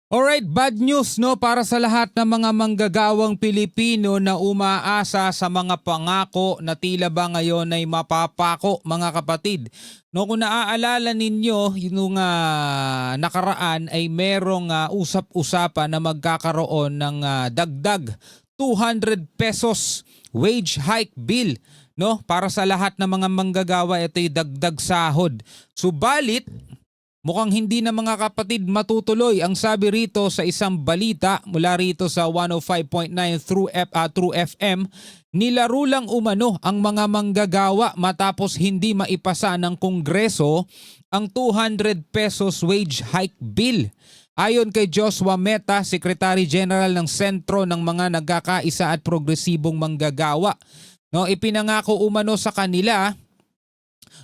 Alright, bad news no para sa lahat ng mga manggagawang Pilipino na umaasa sa mga pangako na tila ba ngayon ay mapapako mga kapatid. No, kung naaalala ninyo, yung nakaraan ay merong usap-usapan na magkakaroon ng dagdag 200 pesos wage hike bill no para sa lahat ng mga manggagawa. Ito'y dagdag sahod. Subalit mukhang hindi na mga kapatid matutuloy ang sabi rito sa isang balita mula rito sa 105.9 True FM. Nilaro lang umano ang mga manggagawa matapos hindi maipasa ng Kongreso ang 200 pesos wage hike bill. Ayon kay Joshua Meta, Secretary General ng Sentro ng mga Nagkakaisa at Progresibong Manggagawa, no, ipinangako umano sa kanila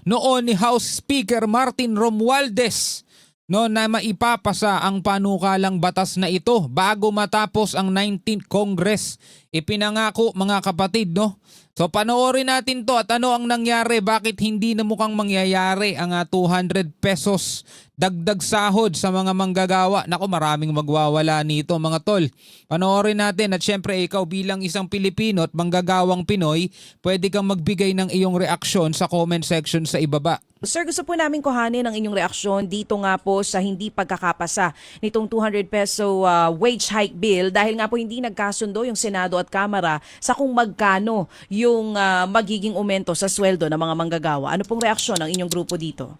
noon ni House Speaker Martin Romualdez no na maipapasa ang panukalang batas na ito bago matapos ang 19th Congress. Ipinangako mga kapatid no. So panoorin natin to at ano ang nangyari, bakit hindi na mukhang mangyayari ang 200 pesos dagdag sahod sa mga manggagawa. Nako, maraming magwawala nito mga tol. Panoorin natin at syempre ikaw bilang isang Pilipino at manggagawang Pinoy, pwede kang magbigay ng iyong reaksyon sa comment section sa ibaba. Sir, gusto po namin kuhanin ang inyong reaksyon dito nga po sa hindi pagkakapasa nitong 200 peso wage hike bill dahil nga po hindi nagkasundo yung Senado at Kamara sa kung magkano yung magiging aumento sa sweldo ng mga manggagawa. Ano pong reaksyon ng inyong grupo dito?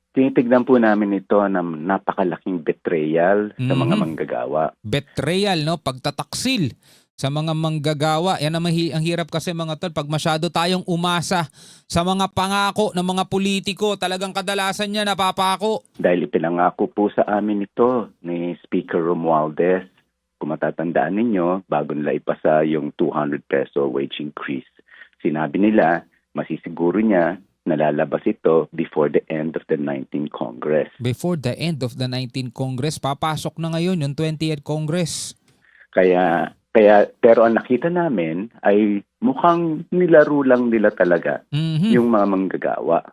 Tinitignan po namin ito na napakalaking betrayal sa mga manggagawa. Betrayal, no? Pagtataksil sa mga manggagawa. Yan ang hirap kasi mga tol. Pag masyado tayong umasa sa mga pangako ng mga politiko, talagang kadalasan niya napapako. Dahil ipinangako po sa amin ito ni Speaker Romualdez. Kung matatandaan ninyo, bago nila ipasa yung 200 peso wage increase, sinabi nila, masisiguro niya nalalabas ito before the end of the 19th Congress. Before the end of the 19th Congress, papasok na ngayon yung 20th Congress. Pero ang nakita namin ay mukhang nilaro lang nila talaga yung mga manggagawa.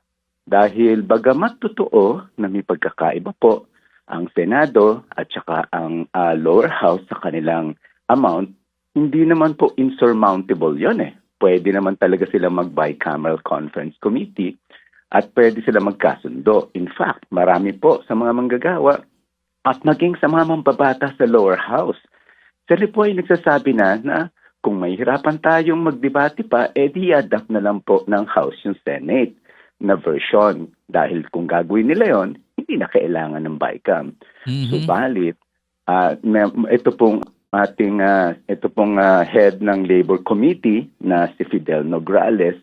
Dahil bagamat totoo na may pagkakaiba po ang Senado at saka ang lower house sa kanilang amount, hindi naman po insurmountable yon eh. Pwede naman talaga sila mag-bicameral conference committee at pwede sila magkasundo. In fact, marami po sa mga manggagawa at maging sa mga mambabata sa lower house, sila po ay nagsasabi na kung mahihirapan tayong magdebate pa, di adapt na lang po ng House yung Senate na version. Dahil kung gagawin nila yon, hindi na kailangan ng BICAM. Subalit, ito pong head ng Labor Committee na si Fidel Nograles,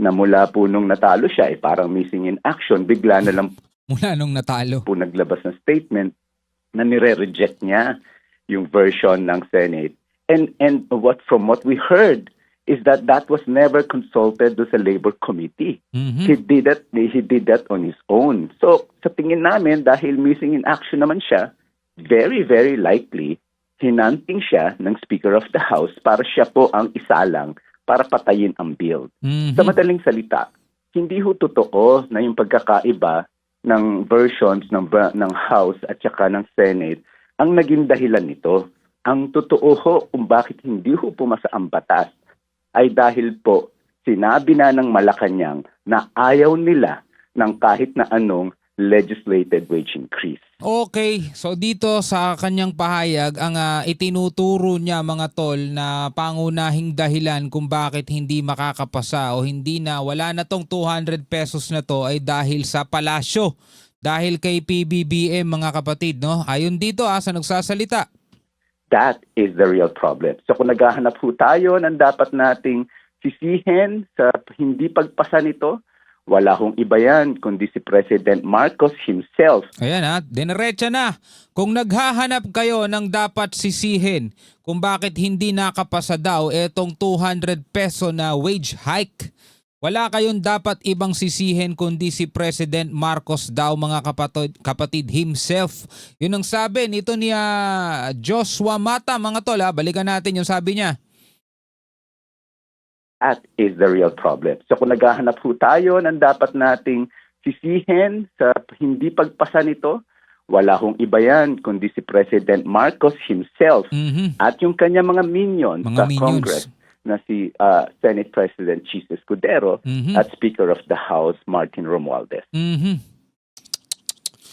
na mula po nung natalo siya, parang missing in action, bigla na lang mula nung natalo po naglabas ng statement na nire-reject niya yung version ng Senate. And from what we heard is that was never consulted do sa Labor Committee. He did that on his own. So sa tingin namin, dahil missing in action naman siya, very, very likely hinanting siya ng Speaker of the House para siya po ang isalang para patayin ang bill. Sa madaling salita, hindi ho totoo na yung pagkakaiba ng versions ng House at saka ng Senate ang naging dahilan nito. Ang totoo ho kung bakit hindi ho pumasa ang batas ay dahil po sinabi na ng Malacanang na ayaw nila ng kahit na anong legislated wage increase. Okay, so dito sa kanyang pahayag, ang itinuturo niya mga tol na pangunahing dahilan kung bakit hindi makakapasa o wala na tong 200 pesos na to ay dahil sa palasyo. Dahil kay PBBM mga kapatid, no? Ayon dito sa nagsasalita. That is the real problem. So kung naghahanap po tayo ng dapat nating sisihin sa hindi pagpasa nito, wala hong iba yan kundi si President Marcos himself. Ayan dinerecha na. Kung naghahanap kayo ng dapat sisihin kung bakit hindi nakapasa daw etong 200 peso na wage hike, wala kayong dapat ibang sisihin kundi si President Marcos daw mga kapatid himself. Yun ang sabi nito ni Joshua Mata mga tol. Balikan natin yung sabi niya. That is the real problem. So kung naghahanap po tayo ng dapat nating sisihin sa hindi pagpasa nito, Wala hong iba yan, kundi si President Marcos himself Mhm. at yung kanya mga minions Mga sa minions. Congress na si Senate President Chis Escudero Mhm. at Speaker of the House Martin Romualdez. Mhm.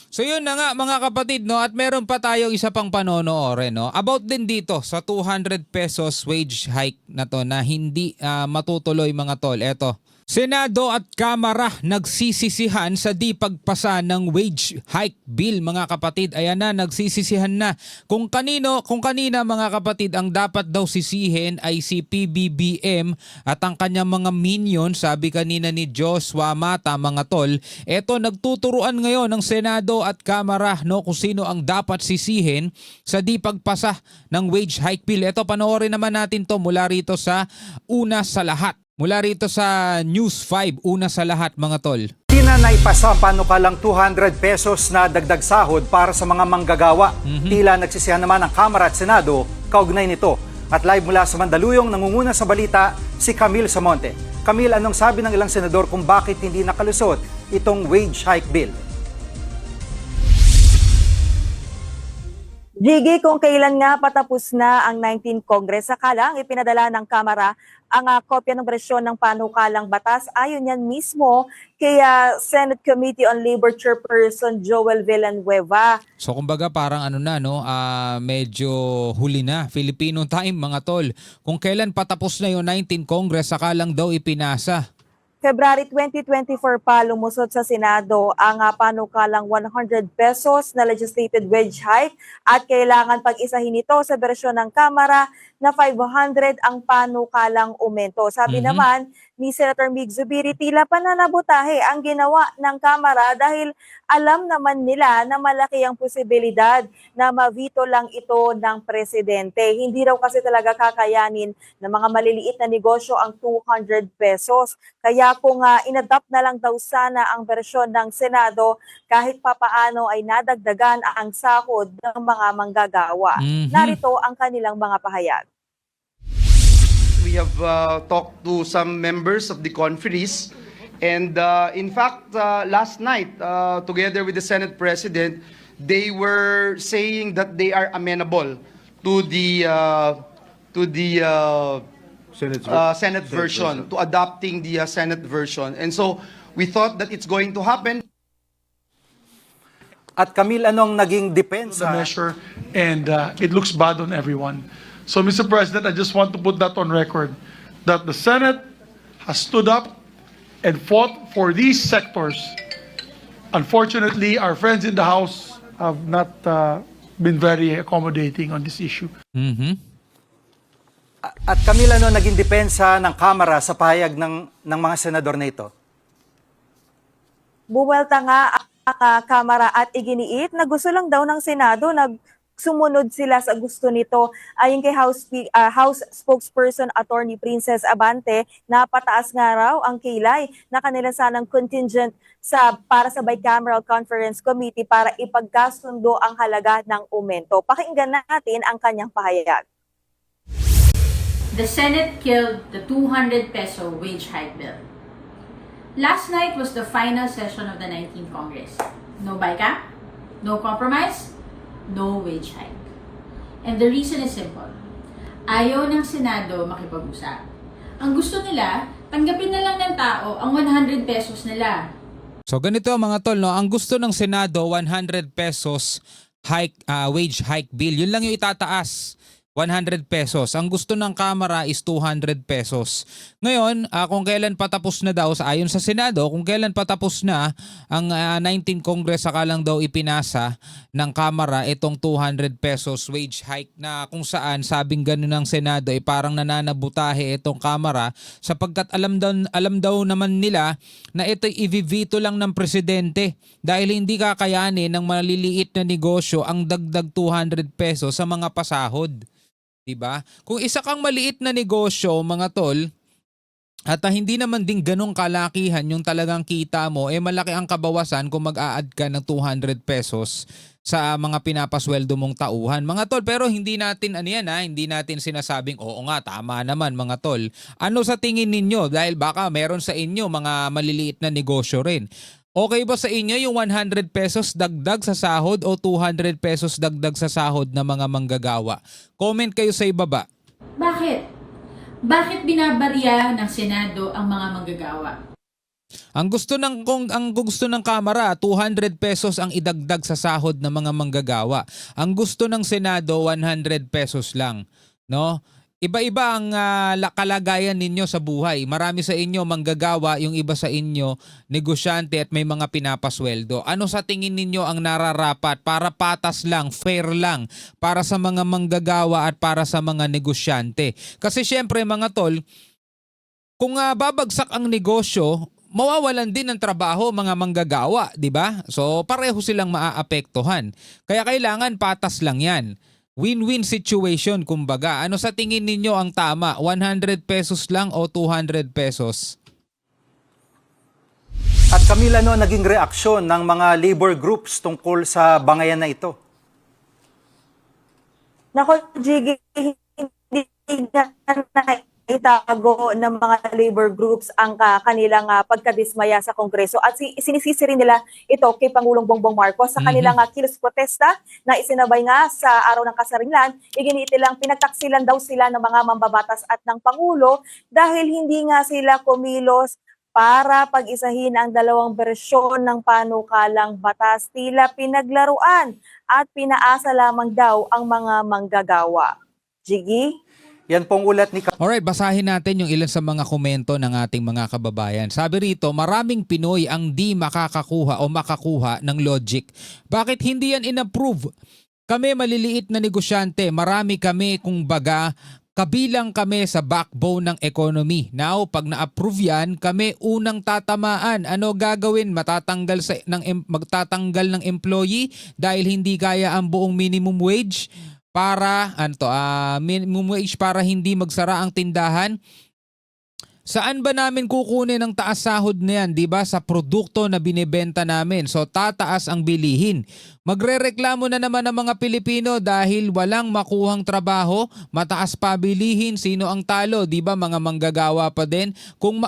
So yun na nga mga kapatid, no, at meron pa tayong isa pang panonoorin, no, about din dito sa 200 pesos wage hike na to na hindi matutuloy mga tol. Eto, Senado at Kamara nagsisisihan sa di pagpasa ng wage hike bill mga kapatid. Ayan na, nagsisisihan na. Kung kanina mga kapatid, ang dapat daw sisihin ay si PBBM at ang kanyang mga minions, sabi kanina ni Joshua Mata mga tol. Eto, nagtuturuan ngayon ng Senado at Kamara, no, kung sino ang dapat sisihin sa di pagpasa ng wage hike bill. Eto, panoorin naman natin to mula rito sa Una sa Lahat. Mula rito sa News 5, Una sa Lahat mga tol. Hindi na naipasa ang panukalang 200 pesos na dagdag sahod para sa mga manggagawa. Tila nagsisihan naman ang Kamara at Senado kaugnay nito. At live mula sa Mandaluyong, nangunguna sa balita si Camille Samonte. Camille, anong sabi ng ilang senador kung bakit hindi nakalusot itong wage hike bill? Gigi, kung kailan nga patapos na ang 19th Congress, sakalang ipinadala ng Kamara ang kopya ng bersyon ng panukalang batas. Ayon yan mismo kay Senate Committee on Labor Chairperson Joel Villanueva. So kumbaga parang ano na, no, medyo huli na, Filipino time mga tol. Kung kailan patapos na yung 19th Congress, sakalang daw ipinasa. February 2024 pa lumusot sa Senado ang panukalang 100 pesos na legislated wage hike at kailangan pag-isahin ito sa bersyon ng Kamara na 500 ang panukalang aumento. Sabi naman ni Senator Mig Zubiri, tila pananabutahe ang ginawa ng Kamara dahil alam naman nila na malaki ang posibilidad na mavito lang ito ng presidente. Hindi raw kasi talaga kakayanin ng mga maliliit na negosyo ang 200 pesos. Kaya kung inadapt na lang daw sana ang bersyon ng Senado, kahit papaano ay nadagdagan ang sahod ng mga manggagawa. Narito ang kanilang mga pahayag. We have talked to some members of the conferees, and in fact, last night, together with the Senate President, they were saying that they are amenable to the Senate version, to adopting the Senate version, and so we thought that it's going to happen. At Camille, anong naging the depensa? measure, and it looks bad on everyone. So, Mr. President, I just want to put that on record, that the Senate has stood up and fought for these sectors. Unfortunately, our friends in the House have not been very accommodating on this issue. At Camille, ano naging depensa ng Kamara sa pahayag ng mga senador na ito? Buwelta nga ang Kamara at iginiit na gusto lang daw ng Senado na sumunod sila sa gusto nito. Ayon kay House Spokesperson Attorney Princess Abante, napataas nga raw ang kilay na kanila sanang contingent para sa Bicameral Conference Committee para ipagkasundo ang halaga ng aumento. Pakinggan natin ang kanyang pahayag. The Senate killed the 200 peso wage hike bill. Last night was the final session of the 19th Congress. No BICAM, no compromise, no wage hike. And the reason is simple. Ayaw ng Senado makipag-usap. Ang gusto nila, tanggapin na lang ng tao ang 100 pesos nila. So ganito mga tol, no, ang gusto ng Senado 100 pesos wage hike bill. Yun lang yung itataas. 100 pesos. Ang gusto ng Kamara is 200 pesos. Ngayon, kung kailan patapos na daw, ayon sa Senado, kung kailan patapos na ang 19th Congress, saka lang daw ipinasa ng Kamara itong 200 pesos wage hike na kung saan sabing gano'n ng Senado ay parang nananabutahe itong Kamara sapagkat alam daw naman nila na ito'y i-veto lang ng presidente dahil hindi kakayanin ng maliliit na negosyo ang dagdag 200 pesos sa mga pasahod. Diba? Kung isa kang maliit na negosyo, mga tol, at hindi naman din ganong kalakihan yung talagang kita mo, malaki ang kabawasan kung mag-a-add ka ng 200 pesos sa mga pinapasweldo mong tauhan. Mga tol, pero hindi natin hindi natin sinasabing oo nga, tama naman mga tol. Ano sa tingin ninyo? Dahil baka meron sa inyo mga maliliit na negosyo rin. Okay ba sa inyo yung 100 pesos dagdag sa sahod o 200 pesos dagdag sa sahod ng mga manggagawa? Comment kayo sa ibaba. Bakit? Bakit binabarya ng Senado ang mga manggagawa? Ang gusto ng Kamara, 200 pesos ang idagdag sa sahod ng mga manggagawa. Ang gusto ng Senado, 100 pesos lang, no? Iba-iba ang kalagayan ninyo sa buhay. Marami sa inyo manggagawa, yung iba sa inyo negosyante at may mga pinapasweldo. Ano sa tingin ninyo ang nararapat para patas lang, fair lang para sa mga manggagawa at para sa mga negosyante? Kasi syempre mga tol, kung babagsak ang negosyo, mawawalan din ng trabaho mga manggagawa, di ba? So pareho silang maaapektuhan. Kaya kailangan patas lang yan. Win-win situation kumbaga. Ano sa tingin ninyo ang tama? 100 pesos lang o 200 pesos? At Camila, no, naging reaksyon ng mga labor groups tungkol sa bangayan na ito? Nako, Jiggy, hindi na itago ng mga labor groups ang kanilang pagkadismaya sa Kongreso at sinisisi rin nila ito kay Pangulong Bongbong Marcos sa kanilang kilos protesta na isinabay nga sa araw ng kasarinlan. Iginiitilang pinagtaksilan daw sila ng mga mambabatas at ng Pangulo dahil hindi nga sila kumilos para pag-isahin ang dalawang bersyon ng panukalang batas. Tila pinaglaruan at pinaasa lamang daw ang mga manggagawa. Jiggy? Yan pong ulat ni Alright, basahin natin yung ilan sa mga komento ng ating mga kababayan. Sabi rito, maraming Pinoy ang di makakakuha o makakuha ng logic. Bakit hindi yan in-approve? Kami maliliit na negosyante, marami kami kung baga, kabilang kami sa backbone ng economy. Now, pag na-approve yan, kami unang tatamaan. Ano gagawin? Magtatanggal ng employee dahil hindi kaya ang buong minimum wage? Para minimum wage para hindi magsara ang tindahan. Saan ba namin kukunin ang taas sahod na yan, 'di ba? Sa produkto na binebenta namin. So tataas ang bilihin. Magrereklamo na naman ang mga Pilipino dahil walang makuhang trabaho, mataas pa bilihin, sino ang talo, 'di ba? Mga manggagawa pa din. Kung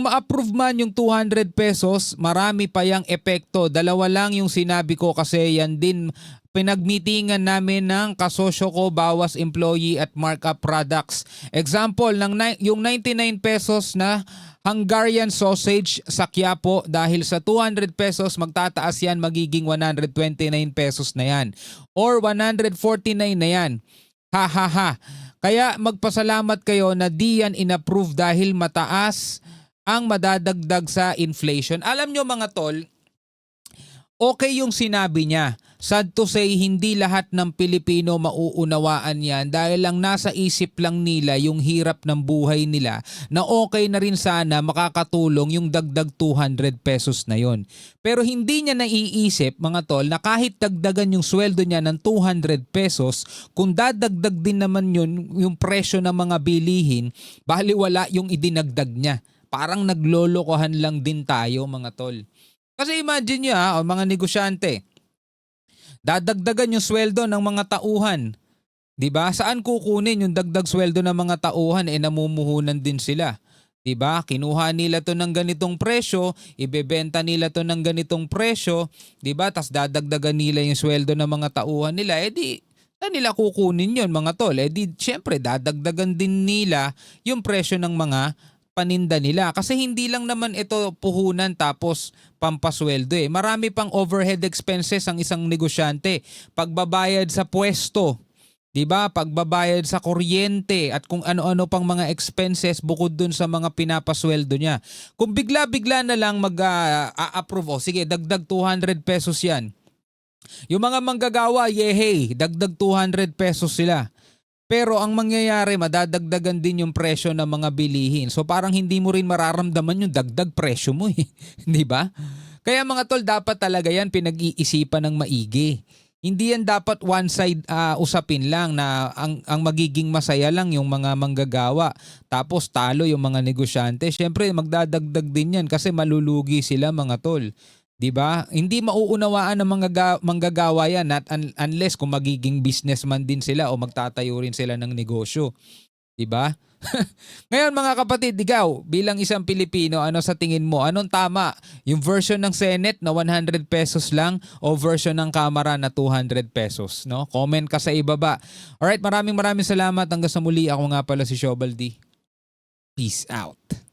ma-approve man yung 200 pesos, marami pa yang epekto. Dalawa lang yung sinabi ko kasi yan din pinagmitingan namin ng kasosyo ko, bawas employee at markup products. Example, yung 99 pesos na Hungarian sausage sa Quiapo, dahil sa 200 pesos magtataas yan, magiging 129 pesos na yan. Or 149 na yan. Ha ha ha. Kaya magpasalamat kayo na di yan in-approve dahil mataas ang madadagdag sa inflation. Alam nyo mga tol, okay yung sinabi niya. Sad to say, hindi lahat ng Pilipino mauunawaan yan dahil lang nasa isip lang nila yung hirap ng buhay nila na okay na rin sana makakatulong yung dagdag 200 pesos na yon. Pero hindi niya naiisip mga tol na kahit dagdagan yung sweldo niya ng 200 pesos, kung dadagdag din naman yun yung presyo ng mga bilihin, baliwala yung idinagdag niya. Parang naglolokohan lang din tayo mga tol. Kasi imagine nyo mga negosyante, dadagdagan yung sweldo ng mga tauhan. 'Di ba? Saan kukunin yung dagdag sweldo ng mga tauhan? Namumuhunan din sila. 'Di ba? Kinuha nila to ng ganitong presyo, ibebenta nila to ng ganitong presyo, 'di ba? Tas dadagdagan nila yung sweldo ng mga tauhan nila. Di saan nila kukunin yun mga tol? Di syempre dadagdagan din nila yung presyo ng mga paninda nila. Kasi hindi lang naman ito puhunan tapos pampasweldo eh. Marami pang overhead expenses ang isang negosyante. Pagbabayad sa pwesto, 'di ba? Pagbabayad sa kuryente at kung ano-ano pang mga expenses bukod dun sa mga pinapasweldo niya. Kung bigla-bigla na lang mag-approve, sige, dagdag 200 pesos 'yan. Yung mga manggagawa, yehey, dagdag 200 pesos sila. Pero ang mangyayari, madadagdagan din yung presyo ng mga bilihin. So parang hindi mo rin mararamdaman yung dagdag presyo mo eh. Di ba? Kaya mga tol, dapat talaga yan pinag-iisipan ng maigi. Hindi yan dapat one side usapin lang na ang magiging masaya lang yung mga manggagawa. Tapos talo yung mga negosyante. Siyempre magdadagdag din yan kasi malulugi sila mga tol. 'Di ba? Hindi mauunawaan ng mga manggagawa yan unless kung magiging businessman din sila o magtatayo rin sila ng negosyo. 'Di ba? Ngayon mga kapatid, ikaw bilang isang Pilipino, ano sa tingin mo? Anong tama? Yung version ng Senate na 100 pesos lang o version ng Kamara na 200 pesos? No? Comment ka sa ibaba. Alright, maraming salamat. Hanggang sa muli, ako nga pala si Shobal D. Peace out.